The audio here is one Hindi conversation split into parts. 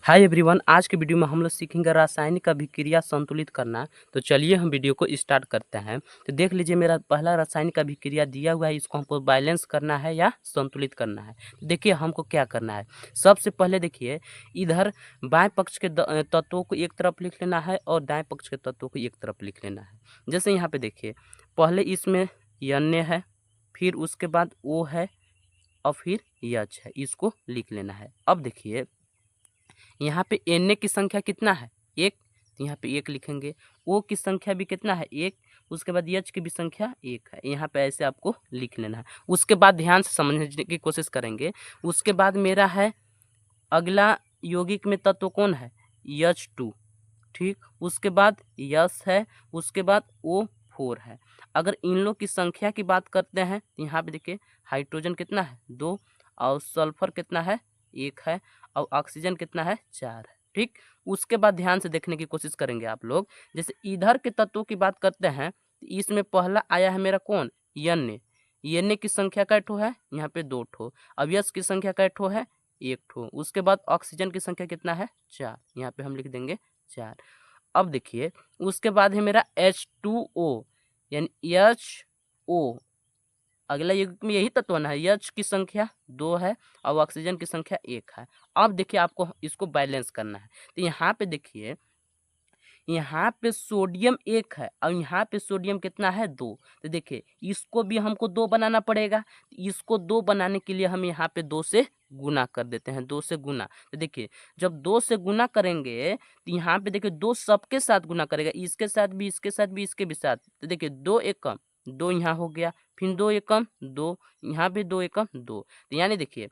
हाय एवरीवन, आज के वीडियो में हम लोग सीखेंगे रासायनिक अभिक्रिया संतुलित करना। तो चलिए हम वीडियो को स्टार्ट करते हैं। तो देख लीजिए, मेरा पहला रासायनिक अभिक्रिया दिया हुआ है, इसको हमको बैलेंस करना है या संतुलित करना है। तो देखिए हमको क्या करना है। सबसे पहले देखिए, इधर बाएं पक्ष के तत्वों को एक तरफ लिख लेना है और दाएं पक्ष के तत्वों को एक तरफ लिख लेना है। जैसे यहाँ पे देखिए, पहले इसमें N है, फिर उसके बाद O है और फिर H है, इसको लिख लेना है। अब देखिए यहाँ पे Na की संख्या कितना है, एक, तो यहाँ पे एक लिखेंगे। O की संख्या भी कितना है, एक, उसके बाद H की भी संख्या एक है। यहाँ पे ऐसे आपको लिख लेना है। उसके बाद ध्यान से समझने की कोशिश करेंगे। उसके बाद मेरा है अगला यौगिक में तत्व कौन है, H2, ठीक। उसके बाद यस है, उसके बाद O4 है। अगर इन लोग की संख्या की बात करते हैं तो यहाँ पे देखिए हाइड्रोजन कितना है, 2, और सल्फर कितना है, 1 है, और ऑक्सीजन कितना है, 4 है, ठीक। उसके बाद ध्यान से देखने की कोशिश करेंगे आप लोग। जैसे इधर के तत्वों की बात करते हैं तो इसमें पहला आया है मेरा कौन, Na की संख्या कै ठो है, यहाँ पे 2 ठो। अब यस की संख्या कै ठो है, 1 ठो। उसके बाद ऑक्सीजन की संख्या कितना है, 4, यहाँ पे हम लिख देंगे 4। अब देखिए उसके बाद है मेरा H2O, यानी HO। अगला युग्म में यही तत्व ना है, H की संख्या 2 है और ऑक्सीजन की संख्या 1 है। अब देखिए आपको इसको बैलेंस करना है। तो यहाँ पे देखिए, यहाँ पे सोडियम 1 है और यहाँ पे सोडियम कितना है, 2। तो देखिए इसको भी हमको 2 बनाना पड़ेगा। इसको 2 बनाने के लिए हम यहाँ पे 2 से गुना कर देते हैं, 2 से गुना। तो देखिए जब 2 से गुना करेंगे तो यहाँ पे देखिए 2 सबके साथ गुना करेगा, इसके साथ भी, इसके साथ भी, इसके भी साथ। तो देखिए 2 एकम 2 यहाँ हो गया, फिर 2 एकम 2, यहाँ भी 2 एकम 2। तो यानी देखिए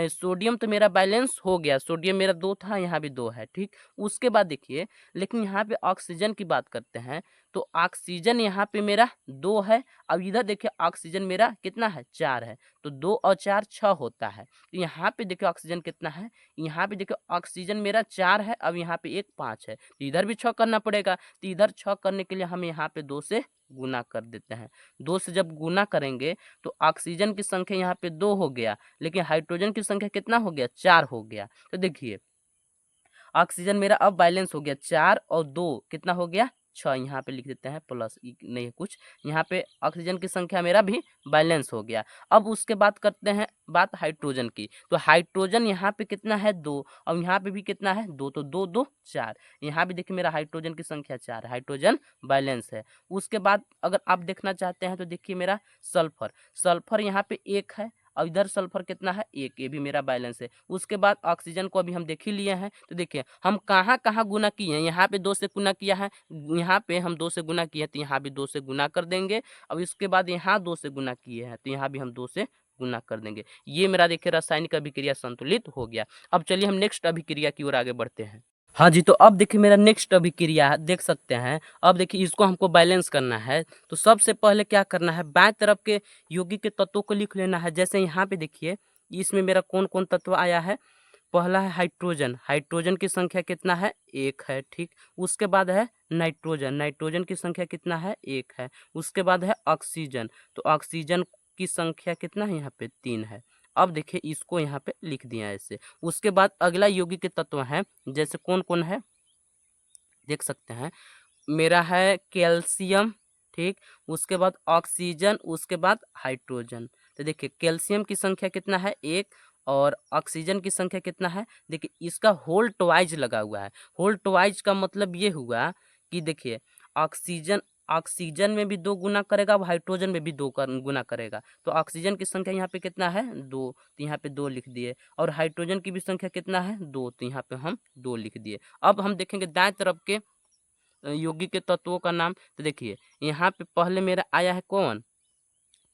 सोडियम तो मेरा बैलेंस हो गया, सोडियम मेरा 2 था, यहाँ भी 2 है, ठीक। उसके बाद देखिए, लेकिन यहाँ पे ऑक्सीजन की बात करते हैं तो ऑक्सीजन यहाँ पे मेरा 2 है। अब इधर देखिए ऑक्सीजन मेरा कितना है, 4 है। तो 2 और 4 6 होता है। तो यहाँ पे देखिए ऑक्सीजन कितना है, यहाँ पे देखिए ऑक्सीजन मेरा 4 है, अब यहाँ पे एक 5 है, तो इधर भी 6 करना पड़ेगा। तो इधर 6 करने के लिए हम यहाँ पे 2 से गुना कर देते हैं। 2 से जब गुना करेंगे तो ऑक्सीजन की संख्या यहाँ पे 2 हो गया, लेकिन हाइड्रोजन की संख्या कितना हो गया, 4 हो गया। तो देखिए ऑक्सीजन मेरा अब बैलेंस हो गया, 4 और 2 कितना हो गया, 6। यहाँ पे लिख देते हैं प्लस, नहीं कुछ, यहाँ पे ऑक्सीजन की संख्या मेरा भी बैलेंस हो गया। अब उसके बाद करते हैं बात हाइड्रोजन की। तो हाइड्रोजन यहाँ पे कितना है, 2, और यहाँ पे भी कितना है, 2, तो 2 2 4। यहाँ भी देखिए मेरा हाइड्रोजन की संख्या 4 है, हाइड्रोजन बैलेंस है। उसके बाद अगर आप देखना चाहते हैं तो देखिए मेरा सल्फर, सल्फर यहाँ पे 1 है और इधर सल्फर कितना है, 1, ये भी मेरा बैलेंस है। उसके बाद ऑक्सीजन को अभी हम देख ही लिए हैं। तो देखिए हम कहाँ कहाँ गुना किए हैं, यहाँ पे 2 से गुना किया है, यहाँ पे हम 2 से गुना किए हैं तो यहाँ भी 2 से गुना कर देंगे। अब इसके बाद यहाँ 2 से गुना किए हैं तो यहाँ भी हम 2 से गुना कर देंगे। ये मेरा देखिए रासायनिक अभिक्रिया संतुलित हो गया। अब चलिए हम नेक्स्ट अभिक्रिया की ओर आगे बढ़ते हैं। हाँ जी, तो अब देखिए मेरा नेक्स्ट अभिक्रिया है, देख सकते हैं। अब देखिए इसको हमको बैलेंस करना है। तो सबसे पहले क्या करना है, बाएं तरफ के यौगिक के तत्वों को लिख लेना है। जैसे यहाँ पे देखिए इसमें मेरा कौन कौन तत्व आया है। पहला है हाइड्रोजन, हाइड्रोजन की संख्या कितना है, 1 है, ठीक। उसके बाद है नाइट्रोजन, नाइट्रोजन की संख्या कितना है, 1 है। उसके बाद है ऑक्सीजन, तो ऑक्सीजन की संख्या कितना है, यहाँ पे 3 है। अब देखिए इसको यहाँ पे लिख दिया ऐसे। उसके बाद अगला यौगिक के तत्व है, जैसे कौन कौन है देख सकते हैं। मेरा है कैल्शियम, ठीक। उसके बाद ऑक्सीजन, उसके बाद हाइड्रोजन। तो देखिए कैल्शियम की संख्या कितना है, 1, और ऑक्सीजन की संख्या कितना है, देखिए इसका होल ट्वाइज लगा हुआ है। होल ट्वाइज का मतलब ये हुआ कि देखिए ऑक्सीजन ऑक्सीजन में भी 2 गुना करेगा, अब हाइड्रोजन में भी 2 गुना करेगा। तो ऑक्सीजन की संख्या यहाँ पे कितना है, 2, तो यहाँ पे 2 लिख दिए। और हाइड्रोजन की भी संख्या कितना है, 2, तो यहाँ पे हम 2 लिख दिए। अब हम देखेंगे दाएं तरफ के यौगिक के तत्वों का नाम। तो देखिए यहाँ पे पहले मेरा आया है कौन,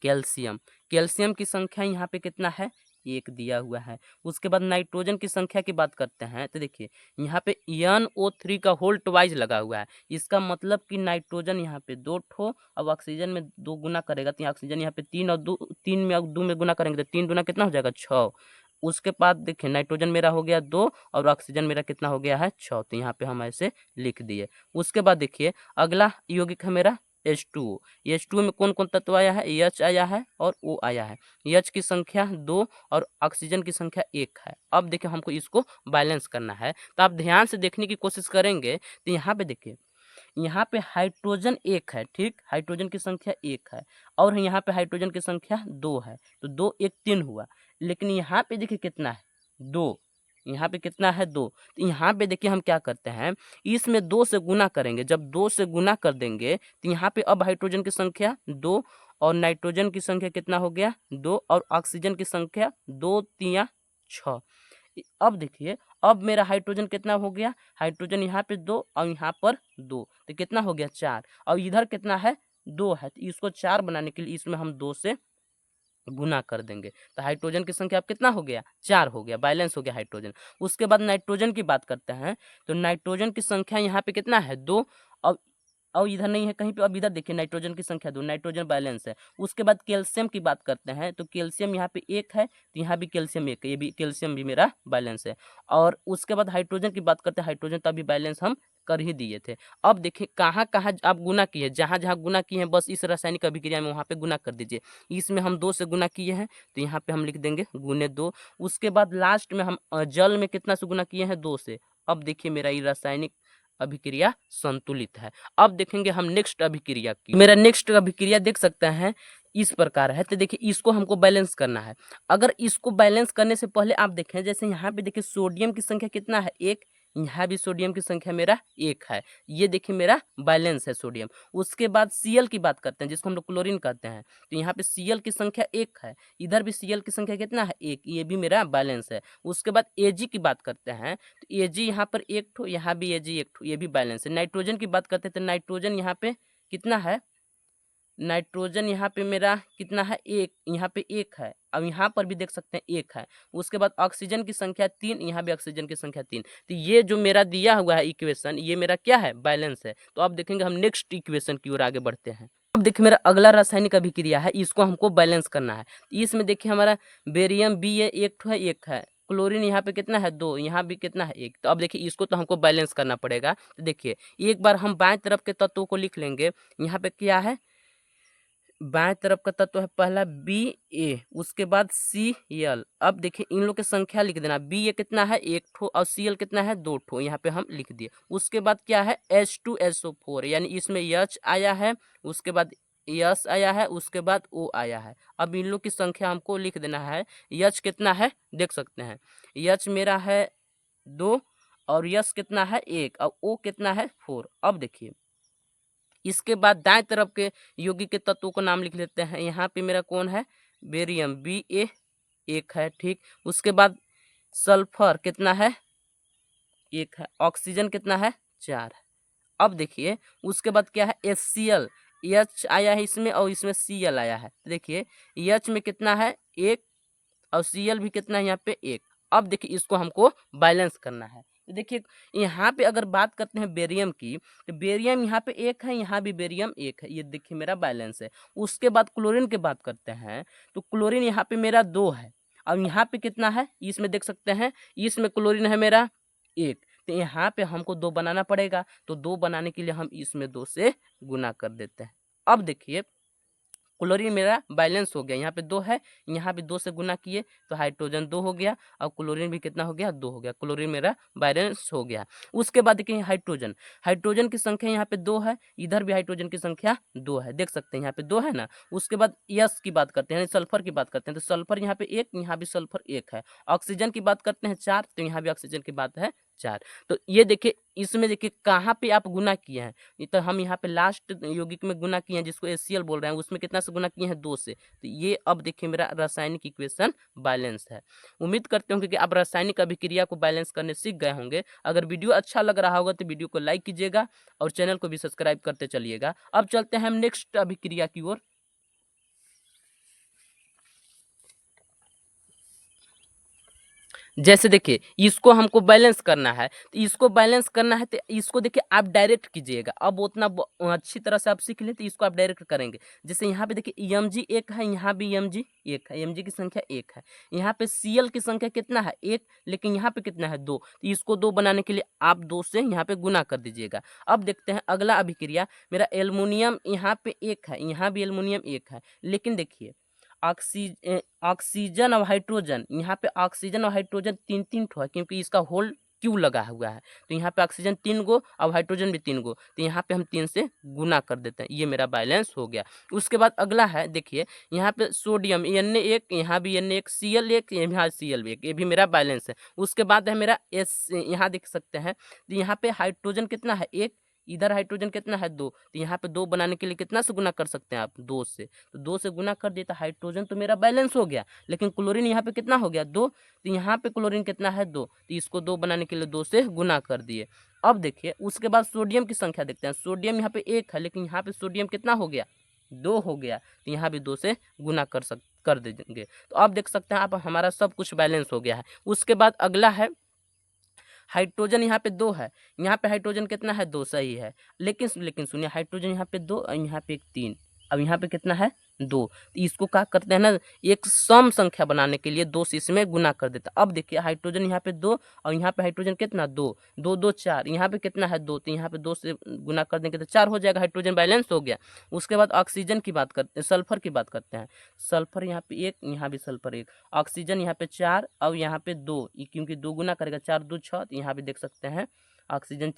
कैल्शियम। कैल्शियम की संख्या यहाँ पे कितना है, 1 दिया हुआ है। उसके बाद नाइट्रोजन की संख्या की बात करते हैं तो देखिए यहाँ पे NO3 का होल ट्वाइज लगा हुआ है। इसका मतलब कि नाइट्रोजन यहाँ पे 2 ठो, अब ऑक्सीजन में 2 गुना करेगा तो ऑक्सीजन यहाँ पे 3, और 2 3 में 2 में गुना करेंगे तो 3 दूना कितना हो जाएगा, 6। उसके बाद देखिए नाइट्रोजन मेरा हो गया 2 और ऑक्सीजन मेरा कितना हो गया है, 6, तो यहाँ पे हम ऐसे लिख दिए। उसके बाद देखिए अगला यौगिक है मेरा H2O। H2O में कौन कौन तत्व आया है, H आया है और O आया है। H की संख्या 2 और ऑक्सीजन की संख्या 1 है। अब देखिए हमको इसको बैलेंस करना है, तो आप ध्यान से देखने की कोशिश करेंगे तो यहाँ पे देखिए, यहाँ पे हाइड्रोजन 1 है, ठीक, हाइड्रोजन की संख्या 1 है और यहाँ पे हाइड्रोजन की संख्या 2 है, तो 2 1 3 हुआ। लेकिन यहाँ पे देखिए कितना है, 2, यहाँ पे कितना है, 2। तो यहाँ पे देखिए हम क्या करते हैं, इसमें 2 से गुना करेंगे। जब 2 से गुना कर देंगे तो यहाँ पे अब हाइड्रोजन की संख्या 2 और नाइट्रोजन की संख्या कितना हो गया, 2 और ऑक्सीजन की संख्या 2 3 6। अब देखिए, अब मेरा हाइड्रोजन कितना हो गया, हाइड्रोजन यहाँ पे 2 और यहाँ पर 2, तो कितना हो गया, 4। और इधर कितना है, 2 है, तो इसको 4 बनाने के लिए इसमें हम 2 से गुना कर देंगे, तो हाइड्रोजन की संख्या अब कितना हो गया, 4 हो गया, बैलेंस हो गया हाइड्रोजन। उसके बाद नाइट्रोजन की बात करते हैं, तो नाइट्रोजन की संख्या यहाँ पे कितना है, 2 और इधर नहीं है कहीं पे। अब इधर देखिए नाइट्रोजन की संख्या 2, नाइट्रोजन बैलेंस है। उसके बाद कैल्शियम की बात करते हैं, तो कैल्शियम यहाँ पे 1 है, तो यहाँ भी कैल्शियम 1 है, ये भी कैल्शियम भी मेरा बैलेंस है। और उसके बाद हाइड्रोजन की बात करते हैं, हाइड्रोजन तो अभी बैलेंस हम कर ही दिए थे। अब देखिए कहाँ कहाँ आप गुना किए, जहाँ जहाँ गुना किए हैं बस इस रासायनिक अभिक्रिया में वहाँ पे गुना कर दीजिए। इसमें हम 2 से गुना किए हैं, तो यहाँ पे हम लिख देंगे गुने 2। उसके बाद लास्ट में हम जल में कितना से गुना किए हैं, 2 से। अब देखिए मेरा ये रासायनिक अभिक्रिया संतुलित है। अब देखेंगे हम नेक्स्ट अभिक्रिया की। मेरा नेक्स्ट अभिक्रिया देख सकते हैं इस प्रकार है, तो देखिए इसको हमको बैलेंस करना है। अगर इसको बैलेंस करने से पहले आप देखें, जैसे यहाँ पे देखिए सोडियम की संख्या कितना है, 1, यहाँ भी सोडियम की संख्या मेरा 1 है, ये देखिए मेरा बैलेंस है सोडियम। उसके बाद Cl की बात करते हैं, जिसको हम लोग क्लोरीन कहते हैं, तो यहाँ पे Cl की संख्या 1 है, इधर भी Cl की संख्या कितना है, 1, ये भी मेरा बैलेंस है। उसके बाद Ag की बात करते हैं, तो Ag यहाँ पर 1 ठो, यहाँ भी Ag 1 ठो, ये भी बैलेंस है। नाइट्रोजन की बात करते हैं, तो नाइट्रोजन यहाँ पे कितना है, नाइट्रोजन यहाँ पे मेरा कितना है, 1, यहाँ पे 1 है, अब यहाँ पर भी देख सकते हैं 1 है। उसके बाद ऑक्सीजन की संख्या 3, यहाँ भी ऑक्सीजन की संख्या 3। तो ये जो मेरा दिया हुआ है इक्वेशन, ये मेरा क्या है, बैलेंस है। तो अब देखेंगे हम नेक्स्ट इक्वेशन की ओर आगे बढ़ते हैं। अब देखिए मेरा अगला रासायनिक अभिक्रिया है, इसको हमको बैलेंस करना है। इसमें देखिए हमारा बेरियम बी है, 1 ठो है, 1 है। क्लोरीन यहाँ पे कितना है, 2, यहाँ भी कितना है, 1। तो अब देखिए इसको तो हमको बैलेंस करना पड़ेगा। तो देखिए एक बार हम बाएं तरफ के तत्वों को लिख लेंगे। यहाँ पे क्या है, बाएं तरफ का तत्व है पहला Ba, उसके बाद Cl। अब देखिए इन लोग की संख्या लिख देना, Ba कितना है, 1 ठो और Cl कितना है, 2 ठो, यहाँ पे हम लिख दिए। उसके बाद क्या है, H2SO4, यानी इसमें H आया है, उसके बाद S आया है, उसके बाद O आया है। अब इन लोग की संख्या हमको लिख देना है। H कितना है देख सकते हैं, H मेरा है 2 और S कितना है, 1 और O कितना है, 4। अब देखिए इसके बाद दाएं तरफ के यौगिक के तत्वों का नाम लिख लेते हैं। यहाँ पे मेरा कौन है, बेरियम Ba 1 है, ठीक। उसके बाद सल्फर कितना है, 1 है। ऑक्सीजन कितना है, 4 है। अब देखिए उसके बाद क्या है, HCl, H आया है इसमें और इसमें Cl आया है। देखिए H में कितना है, 1 और Cl भी कितना है, यहाँ पे 1। अब देखिए इसको हमको बैलेंस करना है। तो देखिए यहाँ पे अगर बात करते हैं बेरियम की, तो बेरियम यहाँ पे 1 है, यहाँ भी बेरियम 1 है, ये देखिए मेरा बैलेंस है। उसके बाद क्लोरीन की बात करते हैं, तो क्लोरीन यहाँ पे मेरा 2 है और यहाँ पे कितना है, इसमें देख सकते हैं, इसमें क्लोरीन है मेरा 1। तो यहाँ पे हमको 2 बनाना पड़ेगा, तो 2 बनाने के लिए हम इसमें 2 से गुना कर देते हैं। अब देखिए क्लोरीन मेरा बैलेंस हो गया, यहाँ पे 2 है, यहाँ भी 2 से गुना किए तो हाइड्रोजन 2 हो गया और क्लोरीन भी कितना हो गया, 2 हो गया। क्लोरीन मेरा बैलेंस हो गया। उसके बाद देखिए हाइड्रोजन, हाइड्रोजन की संख्या यहाँ पे 2 है, इधर भी हाइड्रोजन की संख्या 2 है, देख सकते हैं यहाँ पे 2 है ना। उसके बाद यस की बात करते हैं, सल्फर की बात करते हैं, तो सल्फर यहाँ पे 1, यहाँ भी सल्फर 1 है। ऑक्सीजन की बात करते हैं 4, तो यहाँ भी ऑक्सीजन की बात है 4। तो ये देखिए इसमें देखिए कहाँ पे आप गुना किए हैं, ये तो हम यहाँ पे लास्ट यौगिक में गुना किए हैं जिसको HCl बोल रहे हैं, उसमें कितना से गुना किए हैं, 2 से। तो ये अब देखिए मेरा रासायनिक इक्वेशन बैलेंस है। उम्मीद करते होंगे कि आप रासायनिक अभिक्रिया को बैलेंस करने सीख गए होंगे। अगर वीडियो अच्छा लग रहा होगा तो वीडियो को लाइक कीजिएगा और चैनल को भी सब्सक्राइब करते चलिएगा। अब चलते हैं हम नेक्स्ट अभिक्रिया की ओर। जैसे देखिए इसको हमको बैलेंस करना है, तो इसको बैलेंस करना है तो इसको देखिए आप डायरेक्ट कीजिएगा। अब उतना अच्छी तरह से आप सीख लें तो इसको आप डायरेक्ट करेंगे। जैसे यहाँ पे देखिए EMG 1 है, यहाँ भी EMG 1 है, EMG की संख्या 1 है। यहाँ पे Cl की संख्या कितना है 1, लेकिन यहाँ पे कितना है 2, तो इसको 2 बनाने के लिए आप 2 से यहाँ पे गुना कर दीजिएगा। अब देखते हैं अगला अभिक्रिया, मेरा एल्युमिनियम यहाँ पे 1 है, यहाँ भी एल्युमिनियम 1 है, लेकिन देखिए ऑक्सीजन और हाइड्रोजन, यहाँ पे ऑक्सीजन और हाइड्रोजन 3-3 ठो है, क्योंकि इसका होल क्यू लगा हुआ है, तो यहाँ पे ऑक्सीजन 3 गो और हाइड्रोजन भी 3 गो, तो यहाँ पे हम 3 से गुना कर देते हैं। ये मेरा बैलेंस हो गया। उसके बाद अगला है देखिए, यहाँ पे सोडियम Na1, यहाँ भी Na1, Cl1, यहाँ Cl1, ये भी मेरा बैलेंस है। उसके बाद है मेरा S, यहाँ देख सकते हैं, तो यहाँ पे हाइड्रोजन कितना है 1, इधर हाइड्रोजन कितना है 2, तो यहाँ पे 2 बनाने के लिए कितना से गुना कर सकते हैं आप 2 से, तो 2 से गुना कर दिए तो हाइड्रोजन तो मेरा बैलेंस हो गया, लेकिन क्लोरीन यहाँ पे कितना हो गया 2, तो यहाँ पे क्लोरीन कितना है 2, तो इसको 2 बनाने के लिए 2 से गुना कर दिए। अब देखिए उसके बाद सोडियम की संख्या देखते हैं। सोडियम यहाँ पे 1 है, लेकिन यहाँ पे सोडियम कितना हो गया 2 हो गया, तो यहाँ भी 2 से गुना कर देंगे। तो अब देख सकते हैं आप हमारा सब कुछ बैलेंस हो गया है। उसके बाद अगला है हाइड्रोजन, यहाँ पे 2 है, यहाँ पे हाइड्रोजन कितना है 2, सही है, लेकिन सुनिए हाइड्रोजन यहाँ पे 2 और यहाँ पे 3, अब यहाँ पे कितना है 2, तो इसको क्या करते हैं ना, एक सम संख्या बनाने के लिए 2 से इसमें गुना कर देता। अब देखिए हाइड्रोजन यहाँ पे 2 और यहाँ पे हाइड्रोजन कितना 2, 2 2 4, यहाँ पे कितना है 2, तो यहाँ पे 2 से गुना कर देंगे तो 4 हो जाएगा, हाइड्रोजन बैलेंस हो गया। उसके बाद ऑक्सीजन की बात करते हैं, सल्फर की बात करते हैं। सल्फर यहाँ पे 1, यहाँ भी सल्फर 1, ऑक्सीजन यहाँ पे 4 और यहाँ पे 2, क्योंकि 2 गुना करेगा 4 2 6, तो यहाँ पे देख सकते हैं ऑक्सीजन